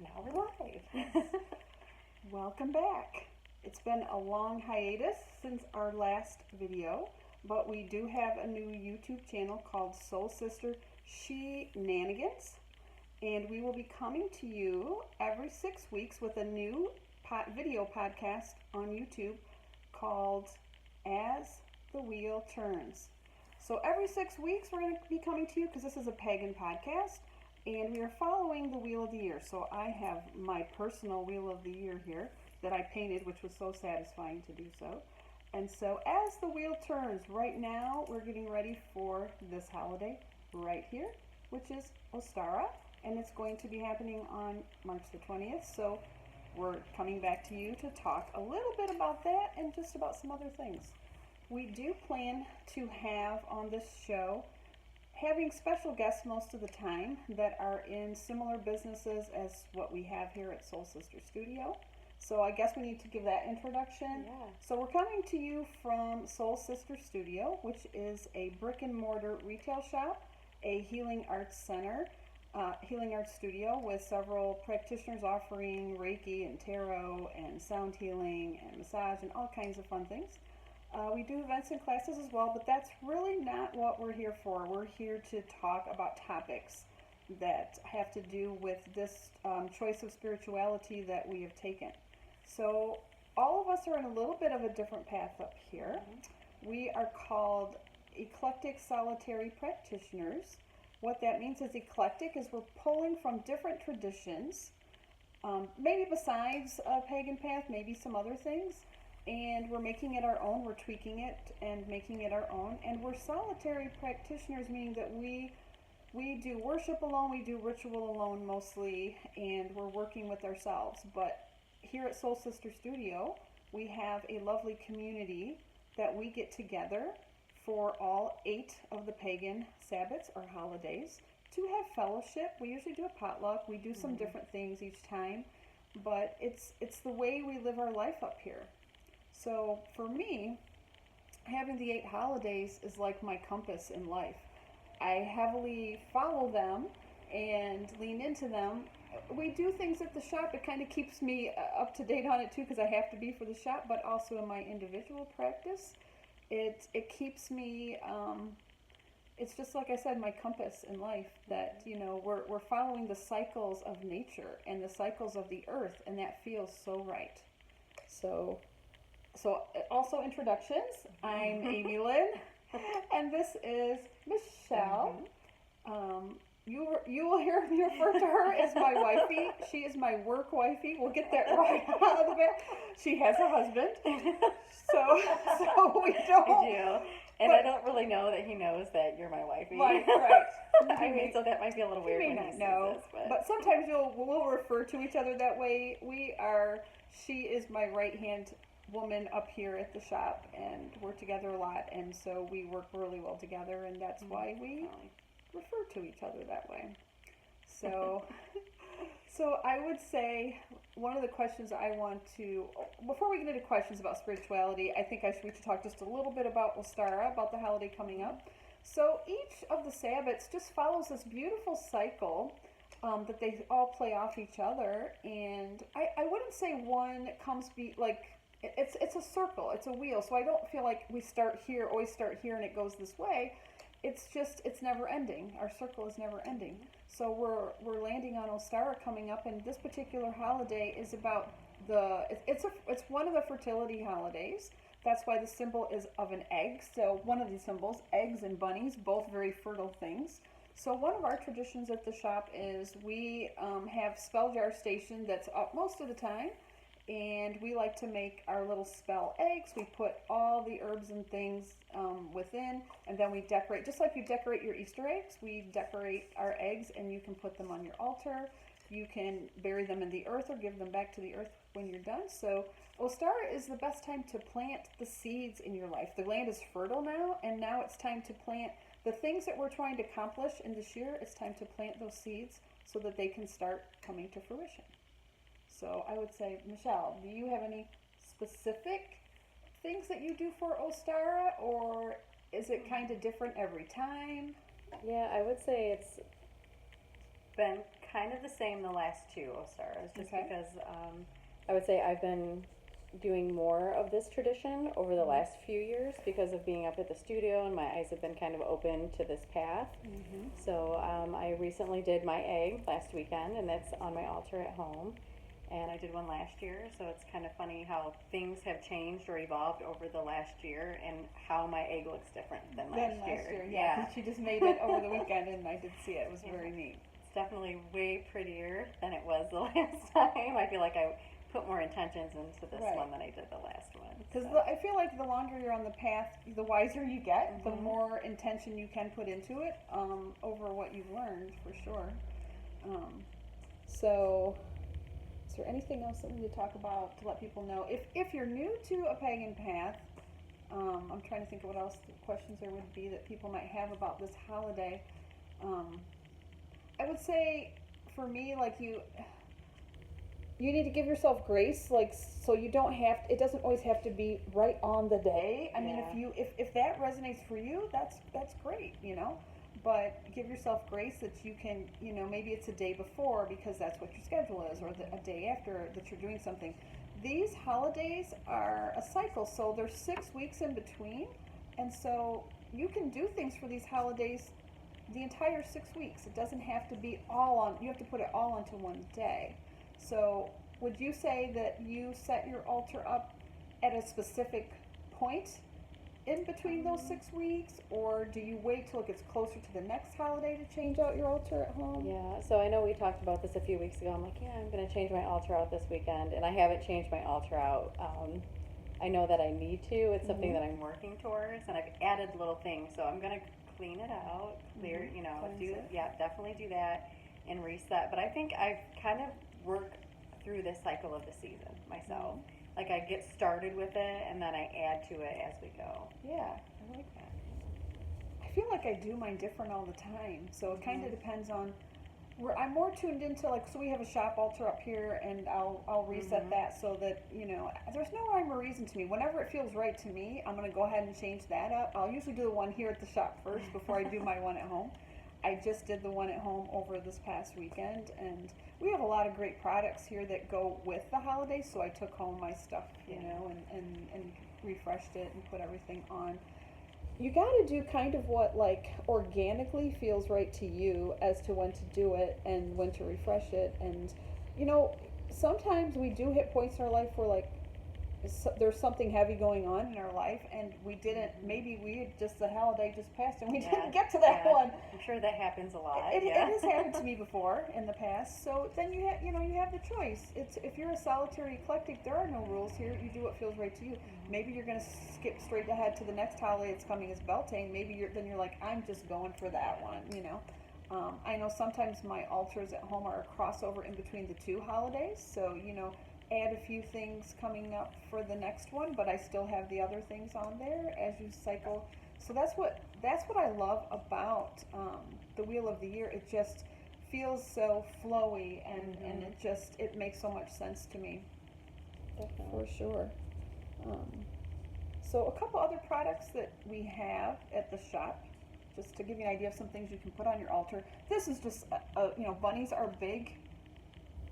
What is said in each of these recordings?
Now we're live. Welcome back. It's been a long hiatus since our last video, but we do have a new YouTube channel called Soul Sister She-Nannigans, and we will be coming to you every 6 weeks with a new video podcast on YouTube called As the Wheel Turns. So every 6 weeks we're going to be coming to you because this is a pagan podcast. And we are following the Wheel of the Year. So I have my personal Wheel of the Year here that I painted, which was so satisfying to do so. And so as the wheel turns, right now we're getting ready for this holiday right here, which is Ostara. And it's going to be happening on March the 20th. So we're coming back to you to talk a little bit about that and just about some other things. We do plan to have on this show having special guests most of the time that are in similar businesses as what we have here at Soul Sister Studio. So I guess we need to give that introduction. Yeah. So we're coming to you from Soul Sister Studio, which is a brick and mortar retail shop, a healing arts center, healing arts studio with several practitioners offering Reiki and tarot and sound healing and massage and all kinds of fun things. We do events and classes as well, but that's really not what we're here for. We're here to talk about topics that have to do with this choice of spirituality that we have taken. So all of us are in a little bit of a different path up here. Mm-hmm. We are called eclectic solitary practitioners. What that means is eclectic is we're pulling from different traditions, maybe besides a pagan path, maybe some other things. And we're making it our own, we're tweaking it and making it our own. And we're solitary practitioners, meaning that we do worship alone, we do ritual alone mostly, and we're working with ourselves. But here at Soul Sister Studio, we have a lovely community that we get together for all 8 of the pagan Sabbats or holidays to have fellowship. We usually do a potluck, we do some different things each time, but it's the way we live our life up here. So for me, having the 8 holidays is like my compass in life. I heavily follow them and lean into them. We do things at the shop. It kind of keeps me up to date on it too because I have to be for the shop, but also in my individual practice. It keeps me, it's just like I said, my compass in life that, you know, we're following the cycles of nature and the cycles of the earth, and that feels so right. So also introductions. I'm Amy Lynn, and this is Michelle. You will hear me refer to her as my wifey. She is my work wifey. We'll get that right out of the bat. She has a husband, so we don't. I do, and I don't really know that he knows that you're my wifey. Right. I mean, so that might be a little weird. He may not know, but sometimes we'll refer to each other that way. She is my right hand woman up here at the shop, and we're together a lot, and so we work really well together, and that's why we refer to each other that way. So I would say one of the questions I want to, before we get into questions about spirituality, I think we should talk just a little bit about Ostara, about the holiday coming up. So each of the Sabbats just follows this beautiful cycle that they all play off each other, and I wouldn't say one comes it's a circle, it's a wheel, so I don't feel like we always start here and it goes this way. It's never ending. Our circle is never ending. So we're landing on Ostara coming up, and this particular holiday is about it's one of the fertility holidays. That's why the symbol is of an egg. So one of these symbols, eggs and bunnies, both very fertile things. So one of our traditions at the shop is we have spell jar station that's up most of the time. And we like to make our little spell eggs. We put all the herbs and things within, and then we decorate, just like you decorate your Easter eggs, we decorate our eggs, and you can put them on your altar. You can bury them in the earth or give them back to the earth when you're done. So Ostara is the best time to plant the seeds in your life. The land is fertile now, and now it's time to plant the things that we're trying to accomplish in this year. It's time to plant those seeds so that they can start coming to fruition. So I would say, Michelle, do you have any specific things that you do for Ostara, or is it kind of different every time? Yeah, I would say been kind of the same the last two Ostaras, just Okay. because I would say I've been doing more of this tradition over the last few years because of being up at the studio, and my eyes have been kind of open to this path. Mm-hmm. So I recently did my egg last weekend, and that's on my altar at home. And I did one last year, so it's kind of funny how things have changed or evolved over the last year, and how my egg looks different than last year. Yeah, 'cause she just made it over the weekend, and I did see it. It was very neat. It's definitely way prettier than it was the last time. I feel like I put more intentions into this Right. one than I did the last one. Because So. I feel like the longer you're on the path, the wiser you get, the Mhm. more intention you can put into it, over what you've learned, for sure. So, is there anything else that we need to talk about to let people know? If you're new to a pagan path, I'm trying to think of what else the questions there would be that people might have about this holiday. I would say, for me, like you need to give yourself grace, like, so you don't have it doesn't always have to be right on the day. I mean, Yeah. if that resonates for you, that's great, you know. But give yourself grace that you can, you know, maybe it's a day before because that's what your schedule is, or a day after that you're doing something. These holidays are a cycle, so there's 6 weeks in between, and so you can do things for these holidays the entire 6 weeks. It doesn't have to be all on. You have to put it all onto one day. So, would you say that you set your altar up at a specific point in between those 6 weeks, or do you wait till it gets closer to the next holiday to change out your altar at home? Yeah, so I know we talked about this a few weeks ago. I'm like, yeah, I'm going to change my altar out this weekend, and I haven't changed my altar out. I know that I need to. It's something that I'm working towards, and I've added little things. So I'm going to clean it out, clear, you know, Cleanse it. definitely do that and reset. But I think I've kind of worked through this cycle of the season myself. Like I get started with it, and then I add to it as we go. Yeah, I like that. I feel like I do mine different all the time, so it kind of depends on where I'm more tuned into. Like, so we have a shop altar up here, and I'll reset that so that, you know, there's no rhyme or reason to me. Whenever it feels right to me, I'm gonna go ahead and change that up. I'll usually do the one here at the shop first before I do my one at home. I just did the one at home over this past weekend, and we have a lot of great products here that go with the holidays, so I took home my stuff, you know, and refreshed it and put everything on. You got to do kind of what, like, organically feels right to you as to when to do it and when to refresh it. And, you know, sometimes we do hit points in our life where, like, there's something heavy going on in our life, and we didn't, maybe we just, the holiday just passed and we didn't get to that one. I'm sure that happens a lot. It has happened to me before in the past. So then you have, you know, you have the choice. It's, if you're a solitary eclectic, there are no rules here. You do what feels right to you. Maybe you're going to skip straight ahead to the next holiday that's coming as Beltane. Maybe you're like, I'm just going for that one, you know. I know sometimes my altars at home are a crossover in between the two holidays. So, you know, add a few things coming up for the next one, but I still have the other things on there as you cycle. So that's what I love about the Wheel of the Year. It just feels so flowy, and it makes so much sense to me. Definitely. For sure. So a couple other products that we have at the shop, just to give you an idea of some things you can put on your altar. This is just, you know, bunnies are big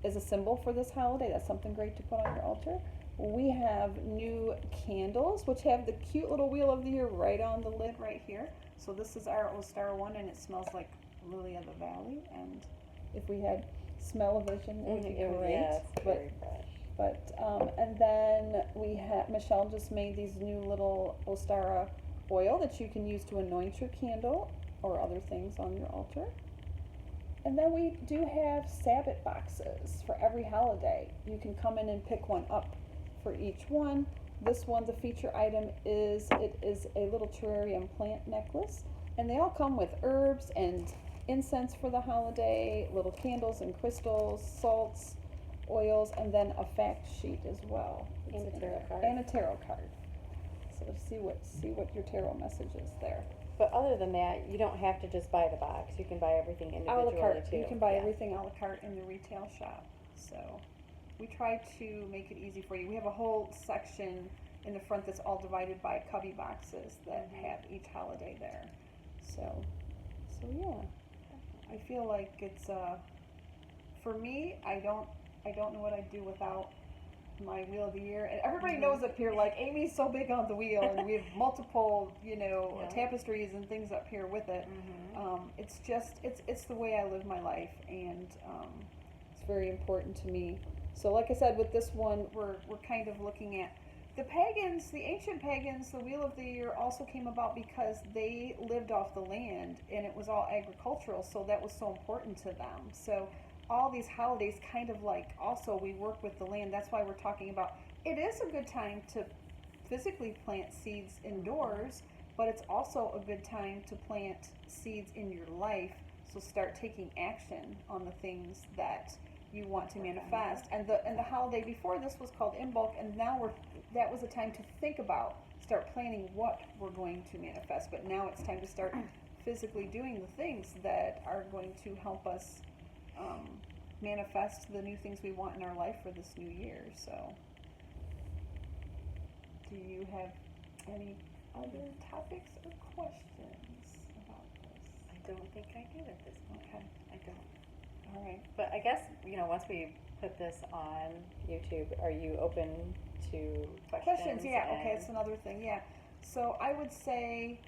as a symbol for this holiday. That's something great to put on your altar. We have new candles, which have the cute little Wheel of the Year right on the lid right here. So this is our Ostara one, and it smells like Lily of the Valley. And if we had smell-o-vision, it would be great. Yeah, it's very fresh. But and then we have, Michelle just made these new little Ostara oil that you can use to anoint your candle or other things on your altar. And then we do have Sabbath boxes for every holiday. You can come in and pick one up for each one. This one, the feature item is a little terrarium plant necklace, and they all come with herbs and incense for the holiday, little candles and crystals, salts, oils, and then a fact sheet as well. And a tarot card. And a tarot card. So see what your tarot message is there. But other than that, you don't have to just buy the box. You can buy everything A la individually carte. too. You can buy everything a la carte in the retail shop. So we try to make it easy for you. We have a whole section in the front that's all divided by cubby boxes that have each holiday there. So yeah, I feel like it's For me, I don't know what I'd do without my wheel of the year. And everybody knows up here, like, Amy's so big on the wheel, and we have multiple, tapestries and things up here with it. It's just, it's the way I live my life, and it's very important to me. So like I said, with this one, we're kind of looking at the pagans, the ancient pagans. The wheel of the year also came about because they lived off the land, and it was all agricultural, so that was so important to them. So all these holidays kind of like, also we work with the land. That's why we're talking about, it is a good time to physically plant seeds indoors, but it's also a good time to plant seeds in your life. So start taking action on the things that you want to manifest. And the holiday before this was called Imbolc, and now that was a time to think about, start planning what we're going to manifest. But now it's time to start physically doing the things that are going to help us manifest the new things we want in our life for this new year. So, do you have any other topics or questions about this? I don't think I do at this point. Okay. I don't. All right. But I guess, once we put this on YouTube, are you open to questions? Yeah. Okay, it's another thing. Yeah. So I would say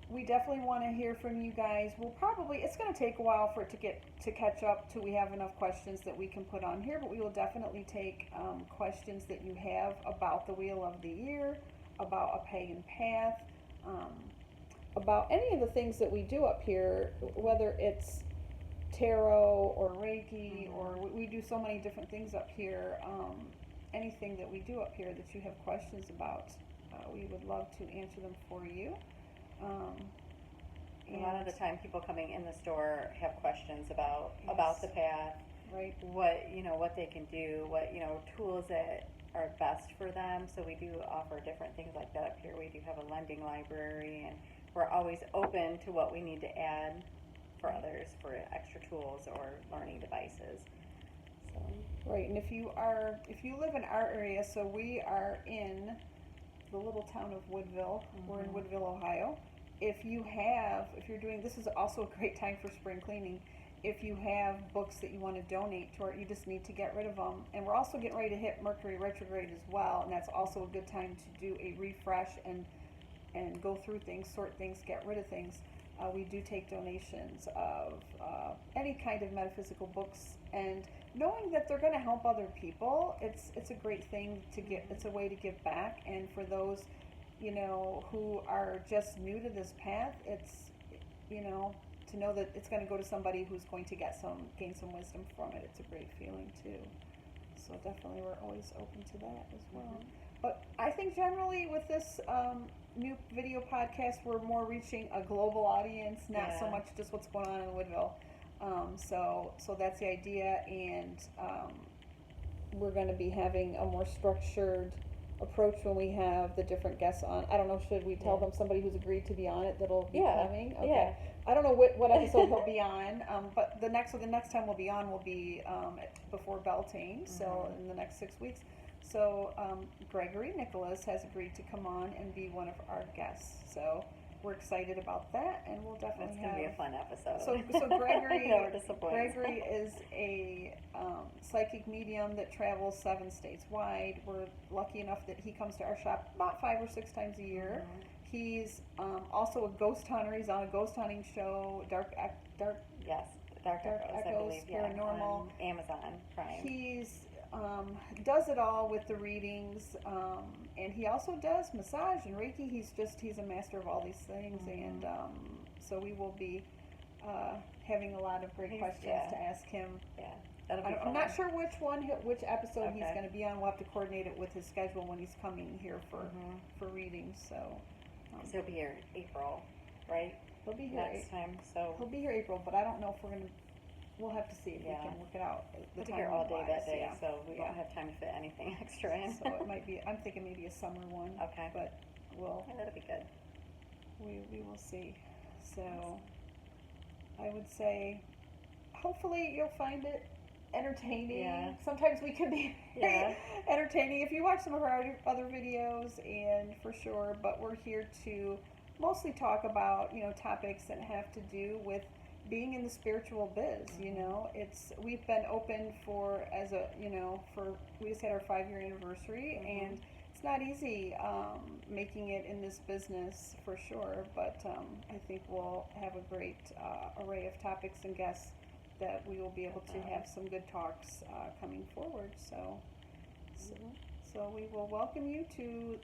we definitely want to hear from you guys. It's going to take a while for it to catch up till we have enough questions that we can put on here, but we will definitely take questions that you have about the Wheel of the Year, about a pagan path, about any of the things that we do up here, whether it's tarot or Reiki, or we do so many different things up here. Anything that we do up here that you have questions about, we would love to answer them for you. A lot of the time, people coming in the store have questions about the path, right? What they can do, what tools that are best for them. So we do offer different things like that up here. We do have a lending library, and we're always open to what we need to add for others for extra tools or learning devices. So. Right, and if you live in our area, so we are in the little town of Woodville. We're in Woodville, Ohio. If you're doing, this is also a great time for spring cleaning. If you have books that you want to donate to, you just need to get rid of them. And we're also getting ready to hit Mercury retrograde as well, and that's also a good time to do a refresh and go through things, sort things, get rid of things. We do take donations of any kind of metaphysical books, and knowing that they're going to help other people, it's a great thing to get. It's a way to give back, and for those, who are just new to this path, it's, to know that it's going to go to somebody who's going to gain some wisdom from it. It's a great feeling too. So definitely, we're always open to that as well. But I think generally with this new video podcast, we're more reaching a global audience, not so much just what's going on in Woodville. So that's the idea, and we're going to be having a more structured approach when we have the different guests on. I don't know, should we tell them somebody who's agreed to be on it that'll be coming? Okay. Yeah. I don't know what episode he'll be on, but the next time we'll be on will be before Beltane, so in the next 6 weeks. So Gregory Nicholas has agreed to come on and be one of our guests. So we're excited about that, and we'll definitely It's going to be a fun episode. So Gregory is a psychic medium that travels 7 states wide. We're lucky enough that he comes to our shop about 5 or 6 times a year. He's also a ghost hunter. He's on a ghost hunting show, Dark Echoes, I believe, Paranormal, on Amazon Prime. He's does it all with the readings, and he also does massage and Reiki. He's a master of all these things, and so we will be having a lot of great questions to ask him. Yeah, that'll be fun. I'm not sure which episode he's going to be on. We'll have to coordinate it with his schedule when he's coming here for readings. So he'll be here April, right? He'll be here next time. So he'll be here April, but I don't know if we're going to. We'll have to see if we can work it out. We'll be here all day that day, so we won't have time to fit anything extra in. So it might be. I'm thinking maybe a summer one. Okay. But that'll be good. We will see. So I would say, hopefully you'll find it entertaining. Yeah. Sometimes we can be entertaining if you watch some of our other videos, and for sure. But we're here to mostly talk about topics that have to do with being in the spiritual biz. You know, we've been open for we just had our 5-year anniversary, and it's not easy making it in this business for sure. But I think we'll have a great array of topics and guests that we will be able to have some good talks coming forward. So we will welcome you to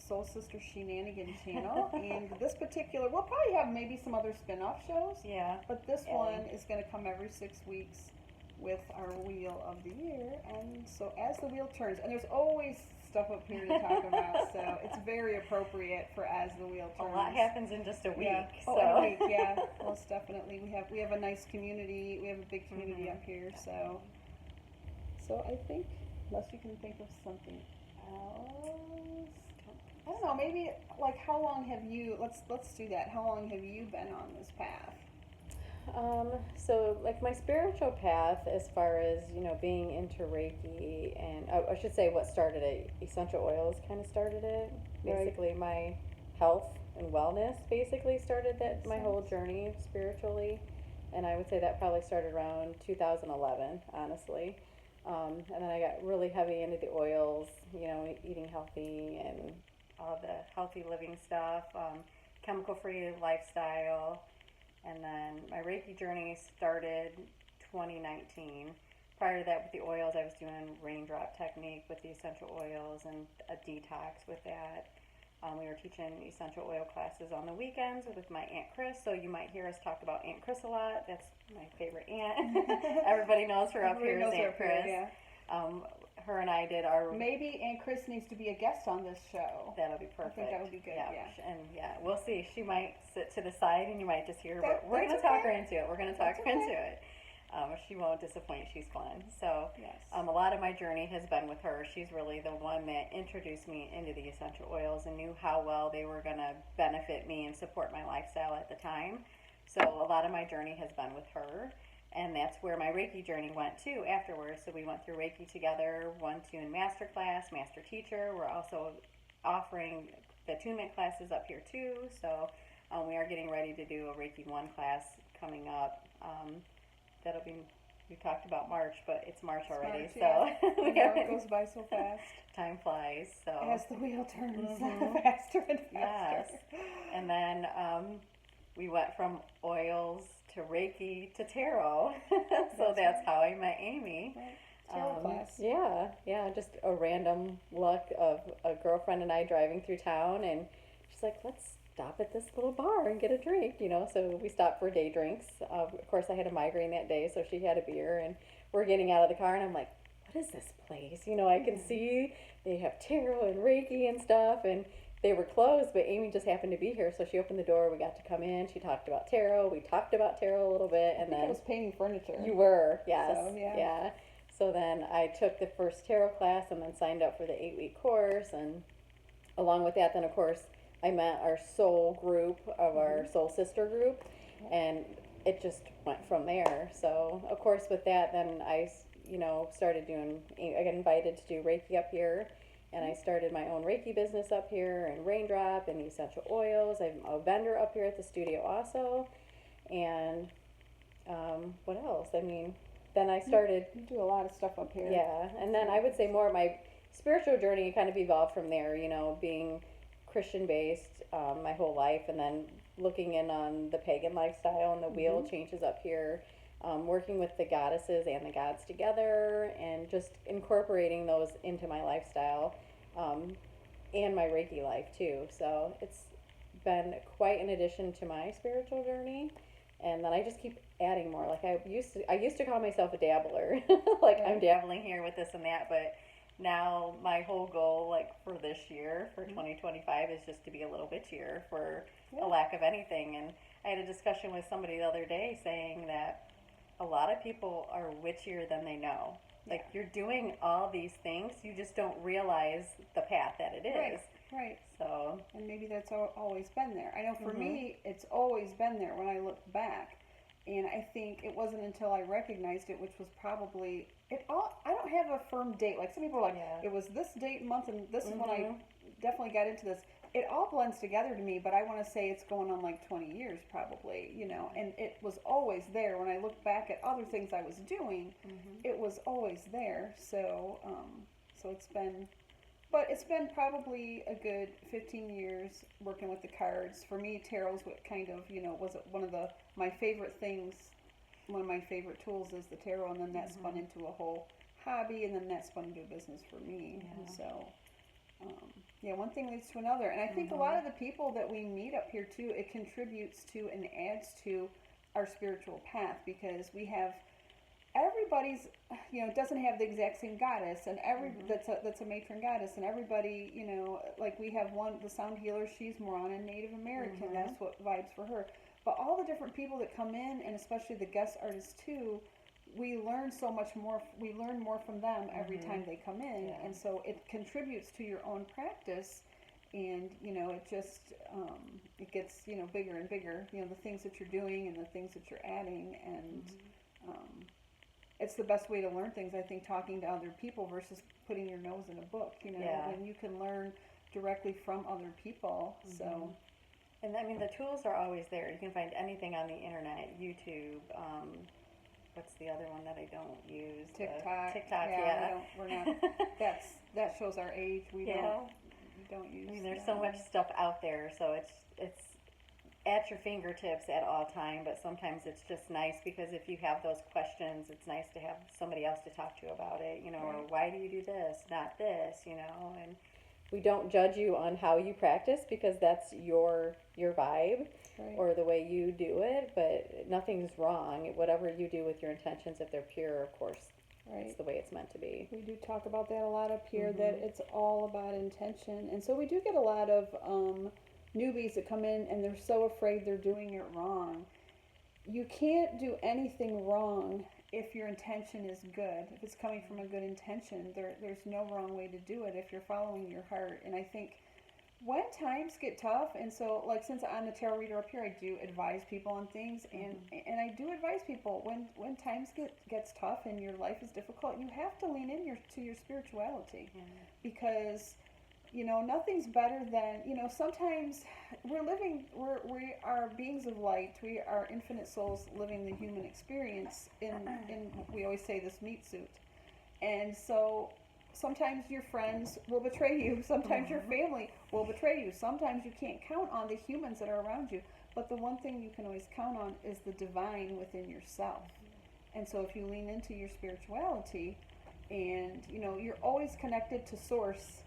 Soul Sister She-Nannigans channel. And this particular, we'll probably have maybe some other spin-off shows. Yeah. But this one is going to come every 6 weeks with our Wheel of the Year. And so as the wheel turns, and there's always stuff up here to talk about, so it's very appropriate for as the wheel turns. A lot happens in just a week. Yeah. So. In a week, yeah. Most definitely. We have a nice community. We have a big community up here. So I think, unless you can think of something else, I don't know. Maybe like how long have you? Let's do that. How long have you been on this path? So like my spiritual path, as far as being into Reiki, and I should say what started it. Essential oils kind of started it. Basically, my health and wellness basically started that. My whole journey spiritually, and I would say that probably started around 2011, honestly. And then I got really heavy into the oils, eating healthy and all the healthy living stuff, chemical-free lifestyle. And then my Reiki journey started 2019. Prior to that, with the oils, I was doing raindrop technique with the essential oils and a detox with that. We were teaching essential oil classes on the weekends with my Aunt Chris, so you might hear us talk about Aunt Chris a lot. That's my favorite aunt. Everybody knows her up here as Aunt Chris. Yeah. Her and I did our... Maybe Aunt Chris needs to be a guest on this show. That'll be perfect. I think that would be good, yeah. And we'll see. She might sit to the side and you might just hear her, but we're going to talk her into it. We're going to talk her into it. She won't disappoint. She's fun. So a lot of my journey has been with her. She's really the one that introduced me into the essential oils and knew how well they were going to benefit me and support my lifestyle at the time. So a lot of my journey has been with her. And that's where my Reiki journey went too afterwards. So we went through Reiki together, 1, 2 in master class, master teacher. We're also offering the attunement classes up here too. So we are getting ready to do a Reiki 1 class coming up. That'll be, we talked about March, but it's March already. Yeah. So it goes by so fast. Time flies. So as the wheel turns, faster and faster. Yes. And then we went from oils to Reiki to tarot. So that's how I met Amy. Right. Tarot class. Yeah, just a random luck of a girlfriend and I driving through town, and she's like, let's stop at this little bar and get a drink, so we stopped for day drinks. Of course, I had a migraine that day, so she had a beer, and we're getting out of the car, and I'm like, what is this place? I can see they have tarot and Reiki and stuff, and they were closed, but Amy just happened to be here, so she opened the door. We got to come in. She talked about tarot. We talked about tarot a little bit, and then I was painting furniture. You were, yes, so, yeah. So then I took the first tarot class, and then signed up for the 8-week course, and along with that, then of course I met our soul group of our soul sister group, and it just went from there. So of course with that, then I started doing. I got invited to do Reiki up here. And I started my own Reiki business up here, and raindrop and essential oils. I'm a vendor up here at the studio also. And what else? Then I started... You do a lot of stuff up here. Yeah, and then I would say more of my spiritual journey kind of evolved from there, being Christian-based my whole life, and then looking in on the pagan lifestyle and the wheel changes up here. Working with the goddesses and the gods together, and just incorporating those into my lifestyle and my Reiki life too. So it's been quite an addition to my spiritual journey, and then I just keep adding more. Like I used to call myself a dabbler. I'm dabbling here with this and that, but now my whole goal, for this year, for 2025, is just to be a little witchier, for a lack of anything. And I had a discussion with somebody the other day saying that a lot of people are witchier than they know. You're doing all these things, you just don't realize the path that it is. Right. So. And maybe that's always been there. I know for me, it's always been there when I look back. And I think it wasn't until I recognized it, which was probably, I don't have a firm date. Like some people are like, it was this date and month, and this is when I definitely got into this. it all blends together to me, but I want to say it's going on like 20 years probably, and it was always there. When I look back at other things I was doing, it was always there. So, so it's been probably a good 15 years working with the cards. For me, tarot's what kind of, was one of my favorite things. One of my favorite tools is the tarot, and then that spun into a whole hobby, and then that spun into a business for me. Yeah. And so, one thing leads to another. And I think a lot of the people that we meet up here too, it contributes to and adds to our spiritual path, because we have everybody's, doesn't have the exact same goddess, and that's a matron goddess, and everybody, like we have the sound healer, she's more on a Native American, that's what vibes for her. But all the different people that come in, and especially the guest artists too, we learn so much more. We learn more from them every time they come in, and so it contributes to your own practice. And it just it gets bigger and bigger. The things that you're doing and the things that you're adding, and it's the best way to learn things. I think talking to other people versus putting your nose in a book. When you can learn directly from other people. So. And I mean, the tools are always there. You can find anything on the internet, YouTube. What's the other one that I don't use? TikTok. Yeah. We're not. That shows our age. We don't use. I mean, there's so much stuff out there, so it's at your fingertips at all time. But sometimes it's just nice, because if you have those questions, it's nice to have somebody else to talk to about it. Or why do you do this, not this? And we don't judge you on how you practice, because that's your vibe. Right. Or the way you do it, but nothing's wrong. Whatever you do with your intentions, if they're pure, of course, it's the way it's meant to be. We do talk about that a lot up here, that it's all about intention. And so we do get a lot of newbies that come in and they're so afraid they're doing it wrong. You can't do anything wrong if your intention is good. If it's coming from a good intention, there's no wrong way to do it if you're following your heart. And I think when times get tough, and so like since I'm the tarot reader up here, I do advise people on things, and I do advise people when times gets tough and your life is difficult, you have to lean in to your spirituality, because nothing's better than sometimes we are beings of light, we are infinite souls living the human experience in we always say this meat suit, and so sometimes your friends will betray you. Sometimes your family will betray you. Sometimes you can't count on the humans that are around you. But the one thing you can always count on is the divine within yourself. And so if you lean into your spirituality, and you're always connected to source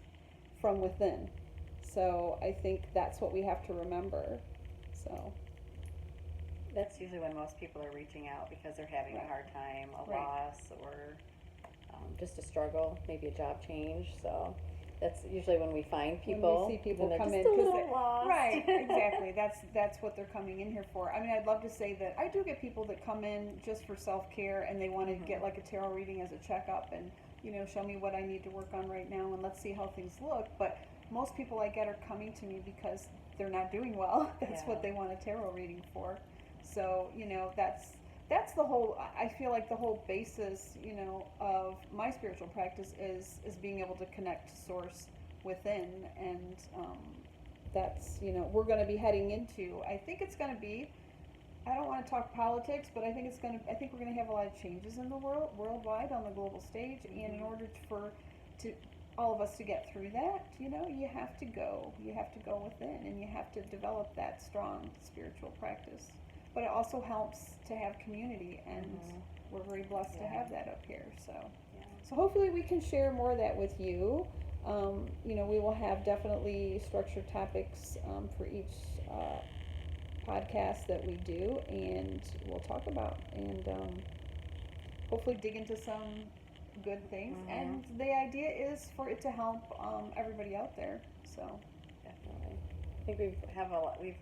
from within. So I think that's what we have to remember. So that's usually when most people are reaching out, because they're having a hard time, a loss, or just a struggle, maybe a job change. So that's usually when we find people. When we see people come in, because they're lost. Right, exactly. That's what they're coming in here for. I mean, I'd love to say that I do get people that come in just for self-care, and they want to get like a tarot reading as a checkup, and show me what I need to work on right now, and let's see how things look. But most people I get are coming to me because they're not doing well. That's what they want a tarot reading for. So that's the whole, I feel like the whole basis, of my spiritual practice is being able to connect to source within. And that's, we're going to be heading into, I think it's going to be, I don't want to talk politics, but I think we're going to have a lot of changes in the world, worldwide, on the global stage. And in order for all of us to get through that, you have to go within, and you have to develop that strong spiritual practice. But it also helps to have community, and we're very blessed to have that up here. So hopefully we can share more of that with you. We will have definitely structured topics for each podcast that we do, and we'll talk about, and hopefully dig into some good things. And the idea is for it to help everybody out there. So definitely, I think we've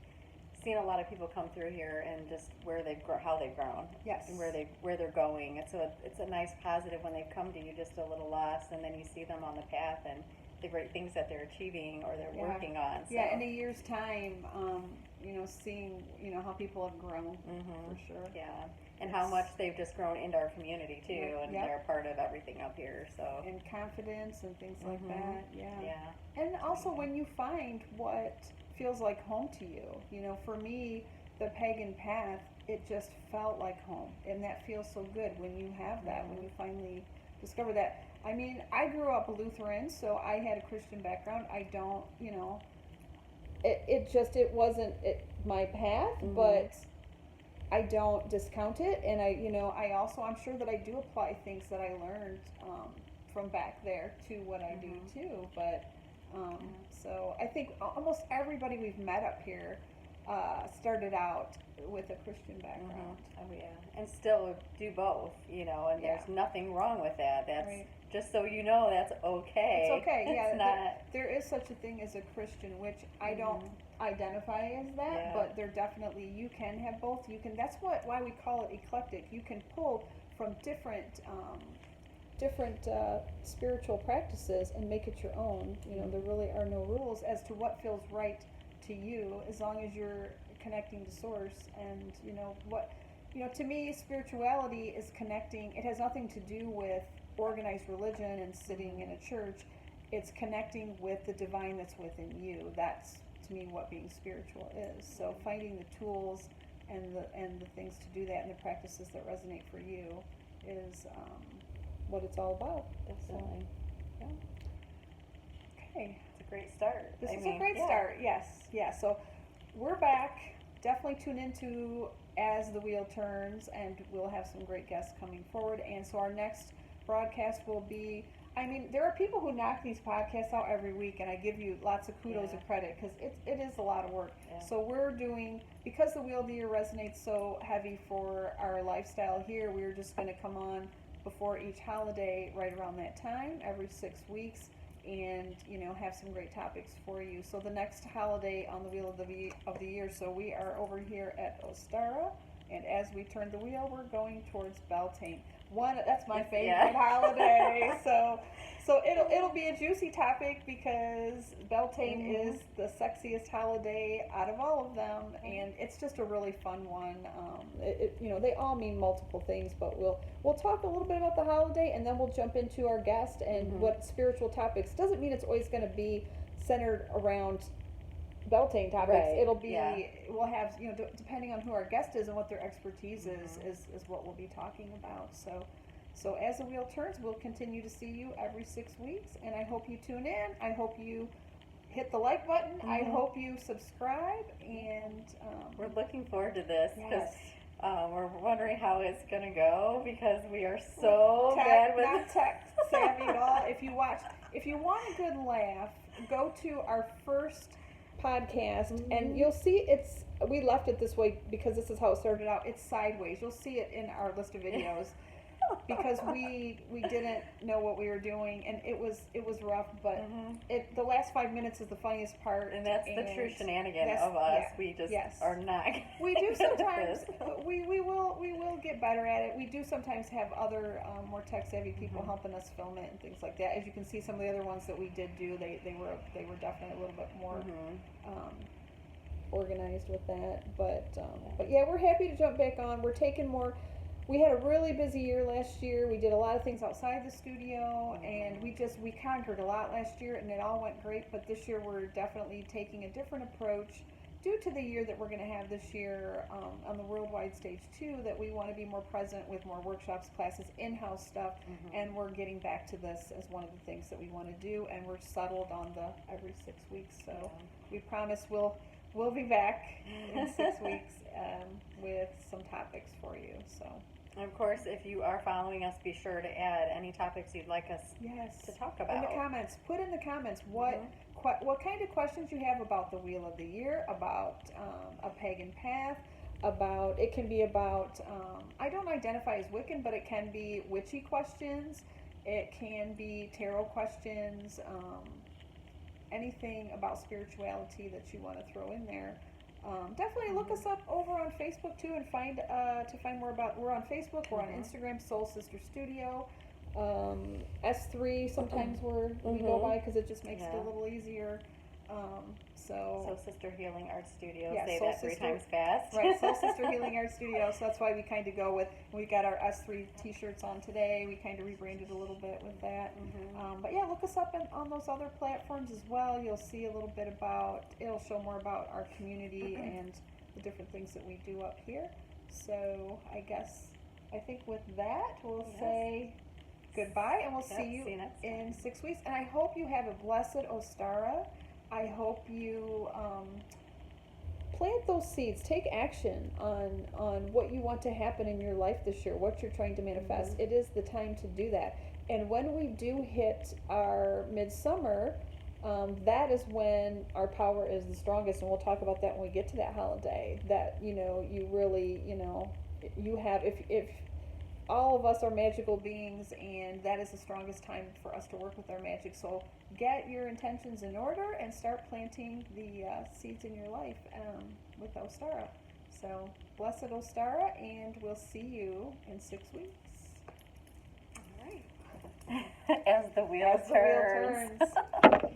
seen a lot of people come through here, and just how they've grown, and where they're going. It's a nice positive when they've come to you just a little lost, and then you see them on the path and the great things that they're achieving or they're working on. So. In a year's time, seeing how people have grown, for sure. Yeah, And how much they've just grown into our community too, Yeah, and yep. they're part of everything up here. So And confidence and things like Mhm. that. Yeah. yeah, And also when you find what feels like home to you. You know, for me, the pagan path, it just felt like home. And that feels so good when you have that, when you finally discover that. I mean, I grew up Lutheran, so I had a Christian background. I don't, you know, it wasn't my path, but I don't discount it, and I also, I'm sure that I do apply things that I learned from back there to what I do too. But so I think almost everybody we've met up here started out with a Christian background. Oh yeah, and still do both, and Yeah. there's nothing wrong with that. That's Right. just so you know, that's okay. It's okay. Yeah, It's not. there is such a thing as a Christian, which I don't identify as that, Yeah. but there definitely, you can have both. You can. That's why we call it eclectic. You can pull from different spiritual practices and make it your own. You know, there really are no rules as to what feels right to you, as long as you're connecting to source. And to me, spirituality is connecting. It has nothing to do with organized religion and sitting in a church. It's connecting with the divine that's within you. That's, to me, what being spiritual is. So finding the tools and the things to do that, and the practices that resonate for you, is what it's all about. Definitely. So, yeah. Okay. It's a great start. This is a great start. Yes. Yeah. So we're back. Definitely tune into As the Wheel Turns, and we'll have some great guests coming forward. And so our next broadcast will be, I mean, there are people who knock these podcasts out every week, and I give you lots of kudos and credit, because it is a lot of work. Yeah. So we're doing, because the Wheel of the Year resonates so heavy for our lifestyle here, we're just going to come on before each holiday right around that time, every 6 weeks, and have some great topics for you. So the next holiday on the Wheel of the Year, so we are over here at Ostara, and as we turn the wheel, we're going towards Beltane. That's my favorite holiday. So it'll be a juicy topic, because Beltane is the sexiest holiday out of all of them, and it's just a really fun one. They all mean multiple things, but we'll talk a little bit about the holiday, and then we'll jump into our guest and what spiritual topics. Doesn't mean it's always going to be centered around Beltane topics. Right. It'll be, we'll have, depending on who our guest is and what their expertise is what we'll be talking about. So as the wheel turns, we'll continue to see you every 6 weeks, and I hope you tune in. I hope you hit the like button. I hope you subscribe, and we're looking forward to this, because yes. we're wondering how it's going to go, because we are so bad with not tech savvy at all. If you want a good laugh, go to our first podcast, and you'll see we left it this way because this is how it started out. It's sideways. You'll see it in our list of videos, because we didn't know what we were doing, and it was rough, but the last 5 minutes is the funniest part, and that's the true shenanigan of us. Yeah, we just are not. We do sometimes. we will get better at it. We do sometimes have other more tech savvy people helping us film it and things like that. As you can see, some of the other ones that we did do, they were definitely a little bit more organized with that. But yeah, we're happy to jump back on. We're taking more. We had a really busy year last year. We did a lot of things outside the studio, and we conquered a lot last year, and it all went great. But this year we're definitely taking a different approach, due to the year that we're going to have this year on the worldwide stage too, that we want to be more present with more workshops, classes, in-house stuff, and we're getting back to this as one of the things that we want to do, and we're settled on the every 6 weeks. So we promise we'll be back in 6 weeks with some topics for you. So. And of course, if you are following us, be sure to add any topics you'd like us to talk about. In the comments. Put in the comments what kind of questions you have about the Wheel of the Year, about a pagan path, it can be about, I don't identify as Wiccan, but it can be witchy questions, it can be tarot questions, anything about spirituality that you want to throw in there. Definitely look us up over on Facebook too, and find more about. We're on Facebook. We're on Instagram, Soul Sister Studio. S3 sometimes we go by, because it just makes it a little easier. So Sister Healing Art Studio, Yeah, say Soul that three Sister- times fast. Right, Soul Sister Healing Art Studio. So that's why we kind of go with, we got our S3 t-shirts on today. We kind of rebranded a little bit with that. But yeah, look us up on those other platforms as well. You'll see a little bit about, it'll show more about our community and the different things that we do up here. So I think with that, we'll Yes. say goodbye, and we'll Yep, see you see you next time. in 6 weeks. And I hope you have a blessed Ostara. I hope you plant those seeds. Take action on what you want to happen in your life this year, what you're trying to manifest. It is the time to do that. And when we do hit our midsummer, that is when our power is the strongest, and we'll talk about that when we get to that holiday. That you really you have, if all of us are magical beings, and that is the strongest time for us to work with our magic. So get your intentions in order and start planting the seeds in your life with Ostara. So blessed Ostara, and we'll see you in 6 weeks. All right. As the wheel As the wheel turns. turns.